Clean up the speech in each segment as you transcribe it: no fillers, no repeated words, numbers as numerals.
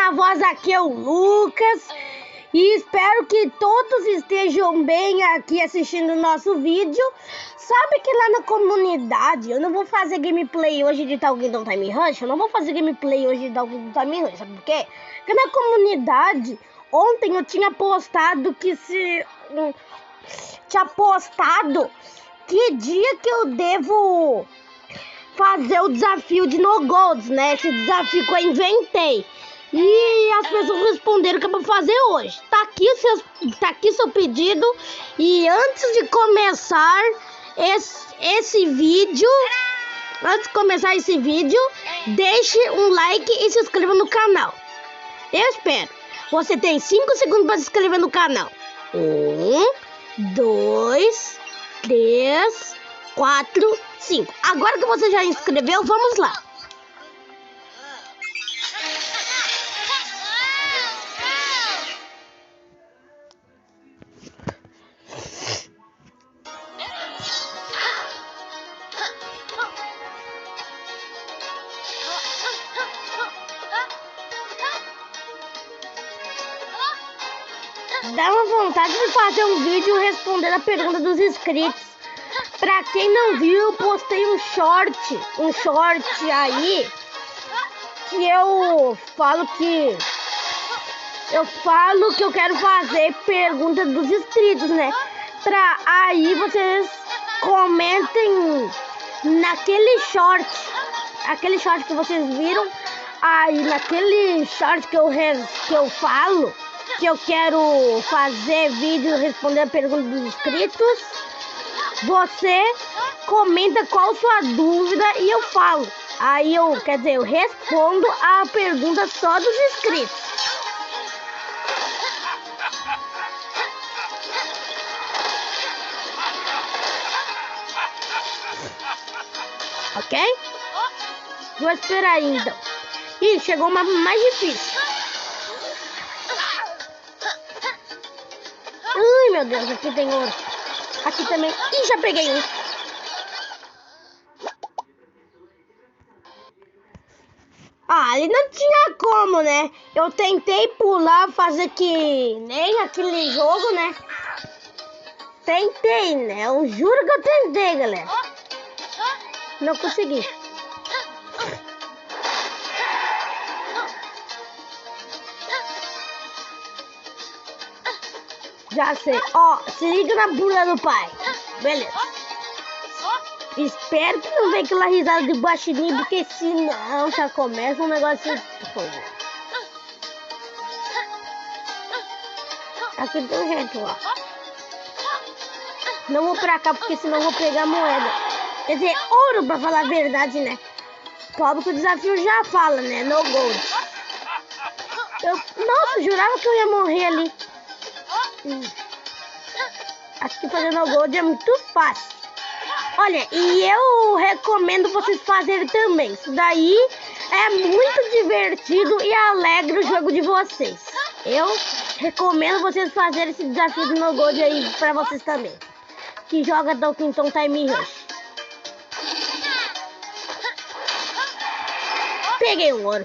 a voz aqui é o Lucas e espero que todos estejam bem aqui assistindo o nosso vídeo. Sabe que lá na comunidade, eu não vou fazer gameplay hoje de Talk Kingdom Time Rush, eu não vou fazer gameplay hoje de Talk Kingdom Time Rush, sabe por quê? Porque na comunidade, ontem eu tinha postado que dia que eu devo fazer o desafio de No Golds, né? Esse desafio que eu inventei. E as pessoas responderam que é pra fazer hoje. Tá aqui seu pedido. E antes de começar esse vídeo, deixe um like e se inscreva no canal. Eu espero. Você tem 5 segundos para se inscrever no canal. 1, 2, 3, 4, 5. Agora que você já inscreveu, vamos lá. Dá uma vontade de fazer um vídeo respondendo a pergunta dos inscritos. Pra quem não viu, eu postei um short aí que eu falo que eu quero fazer pergunta dos inscritos, né? Pra aí vocês comentem naquele short que vocês viram. Aí naquele short que eu falo que eu quero fazer vídeo responder a pergunta dos inscritos, você comenta qual sua dúvida e eu falo. Aí eu respondo a pergunta só dos inscritos. Ok? Vou esperar aí então. Ih, chegou uma mais difícil. Ai, meu Deus, aqui tem ouro. Aqui também. Ih, já peguei um. Ah, ali não tinha como, né? Eu tentei pular, fazer que nem aquele jogo, né? Tentei, né? Eu juro que eu tentei, galera. Não consegui. Já sei. Ó, se liga na bunda do pai. Beleza. Espero que não venha aquela risada de baixinho, porque senão já começa um negócio... Aqui tem um jeito, ó. Não vou pra cá, porque senão vou pegar moeda. Quer dizer, ouro, pra falar a verdade, né? Pobre que o desafio já fala, né? No gold. Nossa, jurava que eu ia morrer ali. Aqui fazendo o gold é muito fácil. Olha, e eu recomendo vocês fazerem também. Isso daí é muito divertido e alegra o jogo de vocês. Eu recomendo vocês fazerem esse desafio do No Gold aí pra vocês também, que joga Talk Kingdom Time Rush. Peguei um ouro.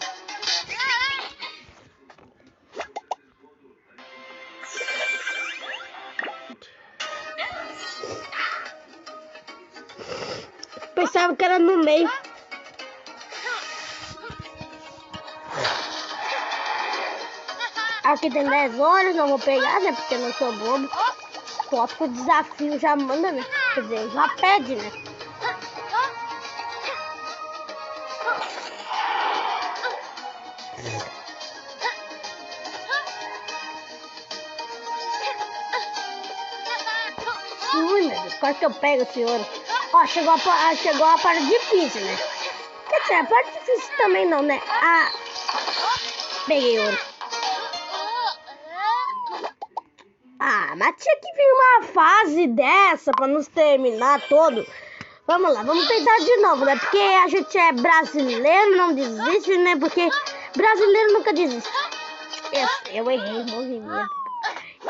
Pensava que era no meio. Aqui tem 10 horas, não vou pegar, né? Porque eu não sou bobo. Só que o desafio já manda, né? Quer dizer, já pede, né? Ui, meu Deus, quase que eu pego esse ouro. Ó, chegou a parte difícil, né? Quer dizer, a parte difícil também não, né? Ah, peguei ouro. Ah, mas tinha que vir uma fase dessa pra nos terminar todo. Vamos lá, vamos tentar de novo, né? Porque a gente é brasileiro, não desiste, né? Porque brasileiro nunca desiste. Eu errei o movimento.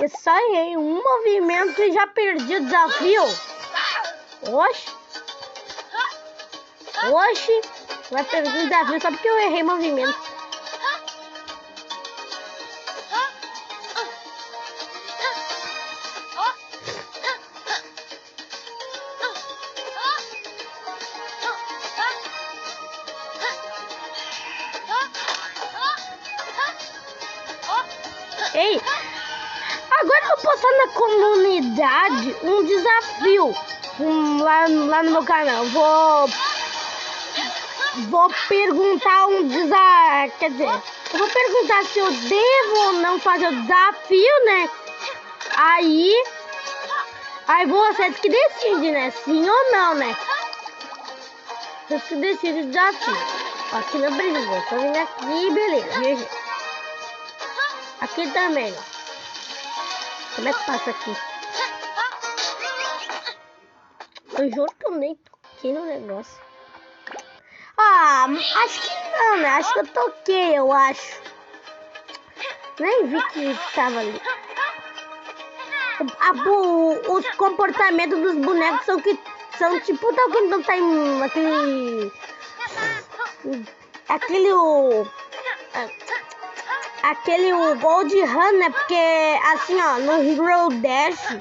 Eu só errei um movimento e já perdi o desafio. Oxi, vai perder o desafio só porque eu errei o movimento. Ei, agora eu vou postar na comunidade um desafio lá no meu canal. Vou perguntar quer dizer, eu vou perguntar se eu devo ou não fazer o desafio, né? Aí vocês que decidem, né? Sim ou não, né? Vocês que decidem o desafio. Aqui no Brasil, vou vir aqui, beleza, GG. Aqui também, ó. Como é que passa aqui? Eu juro que eu nem toquei no negócio. Ah, acho que não, né? Acho que eu toquei, eu acho. Nem vi que tava ali. Os comportamentos dos bonecos são tipo tal quando não tá em aquele Gold Run, né? Porque assim, ó, no Hero Dash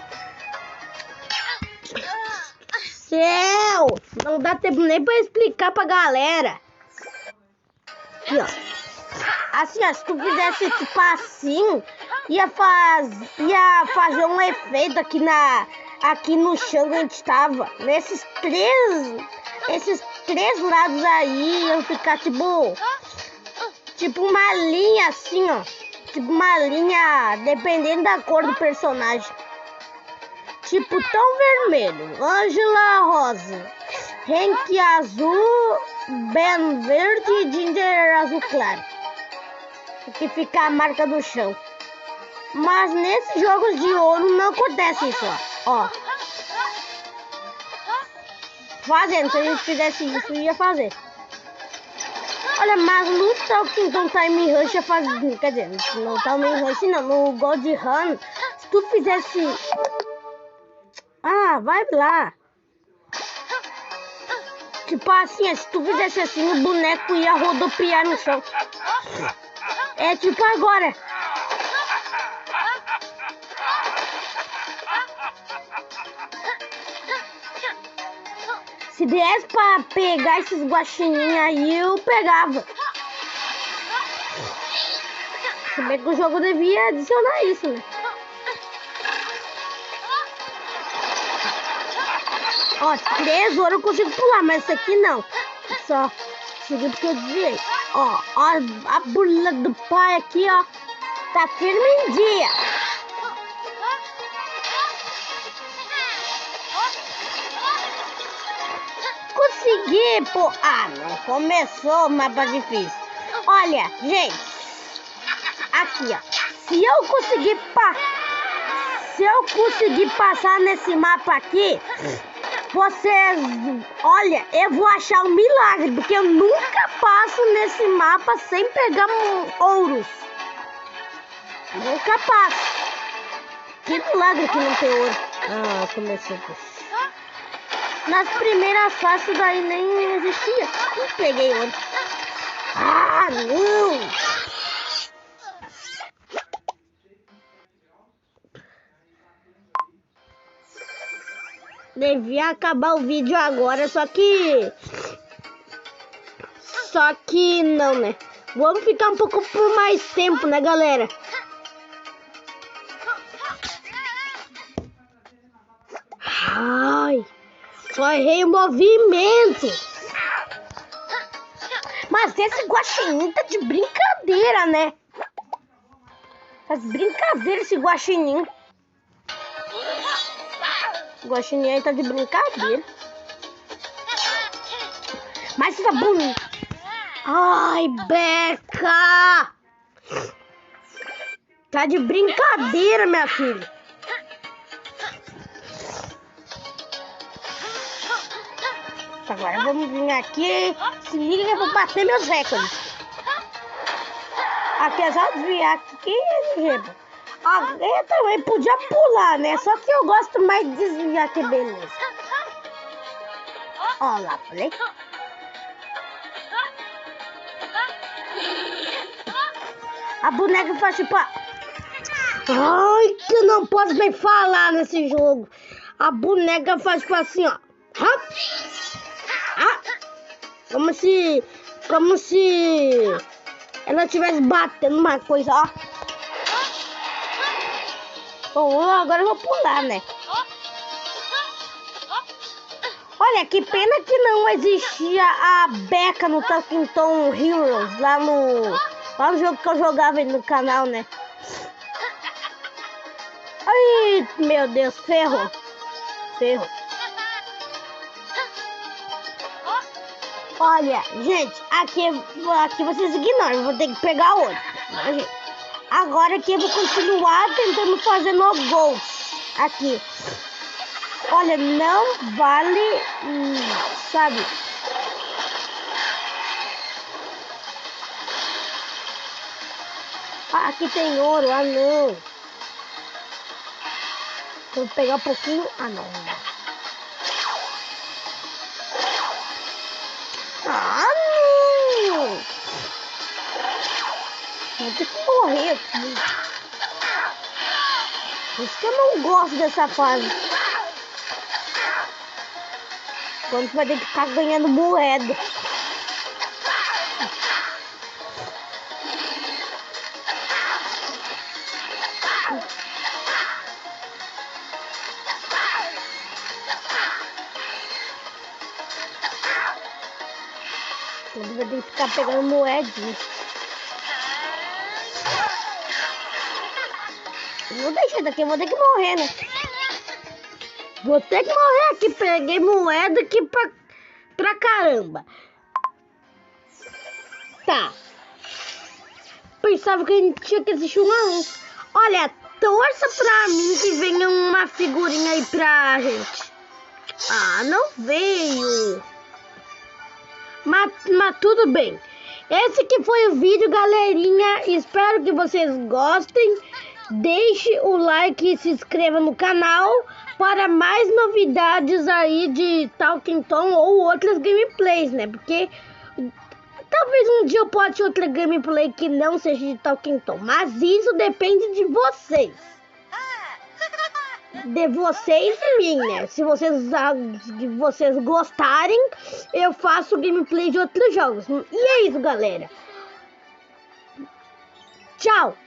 céu, não dá tempo nem pra explicar pra galera. Aqui, ó. Assim, ó, se tu fizesse tipo assim, ia fazer um efeito aqui no chão que a gente tava. Esses três lados aí iam ficar tipo uma linha assim, ó. Tipo uma linha dependendo da cor do personagem. Tipo Tom vermelho, Angela rosa, Hank azul, Ben verde e Ginger azul claro. Que fica a marca do chão. Mas nesses jogos de ouro não acontece isso, ó. Fazendo, se a gente fizesse isso, ia fazer. Olha, mas no Talking Time Rush ia fazer. Quer dizer, no Time Rush não, no Gold Run, se tu fizesse. Ah, vai lá. Tipo assim, se tu fizesse assim, o boneco ia rodopiar no chão. É tipo agora. Se desse pra pegar esses guaxininhos aí, eu pegava. Se bem que o jogo devia adicionar isso, né? Ó, 3 horas eu consigo pular, mas esse aqui não. Só segui porque eu desviei. Ó, a burla do pai aqui, ó. Tá firme em dia. Consegui, pô. Ah, não. Começou o mapa difícil. Olha, gente. Aqui, ó. Se eu conseguir passar nesse mapa aqui, vocês, olha, eu vou achar um milagre, porque eu nunca passo nesse mapa sem pegar ouros. Nunca passo. Que milagre que não tem ouro. Ah, começou. Nas primeiras fases daí nem existia. Não peguei ouro. Ah, não. Devia acabar o vídeo agora, só que não, né? Vamos ficar um pouco por mais tempo, né, galera? Ai, só errei o movimento. Mas esse guaxinim tá de brincadeira, né? Tá de brincadeira esse guaxinim. O guaxinim aí tá de brincadeira. Mas tá bonito. Ai, Beca! Tá de brincadeira, minha filha. Agora vamos vir aqui. Se liga que eu vou bater meus recordes. Apesar de vir aqui, eu também podia pular, né? Só que eu gosto mais de desviar, que beleza. Ó lá, falei. A boneca faz tipo... Ai, que eu não posso nem falar nesse jogo. A boneca faz tipo assim, ó. Como se ela estivesse batendo uma coisa, ó. Bom, agora eu vou pular, né? Olha, que pena que não existia a Becca no Talking Tom Heroes, lá no jogo que eu jogava aí no canal, né? Ai, meu Deus, ferro. Olha, gente, aqui vocês ignoram, eu vou ter que pegar outro. Né, gente? Agora aqui eu vou continuar tentando fazer no gol. Aqui. Olha, não vale, sabe? Ah, aqui tem ouro, ah não. Vou pegar um pouquinho, ah não. Ah não! Vou ter que morrer aqui. Por isso que eu não gosto dessa fase. Quando você vai ter que ficar ganhando moeda. Quando vai ter que ficar pegando moedinha. Vou deixar daqui, eu vou ter que morrer, né? Vou ter que morrer aqui. Peguei moeda aqui pra caramba. Tá. Pensava que a gente tinha que assistir um a um. Olha, torça pra mim que venha uma figurinha aí pra gente. Ah, não veio. Mas tudo bem. Esse que foi o vídeo, galerinha. Espero que vocês gostem. Deixe o like e se inscreva no canal para mais novidades aí de Talking Tom ou outras gameplays, né? Porque talvez um dia eu poste outra gameplay que não seja de Talking Tom. Mas isso depende de vocês. De vocês e mim, né? Se vocês gostarem, eu faço gameplay de outros jogos. E é isso, galera. Tchau!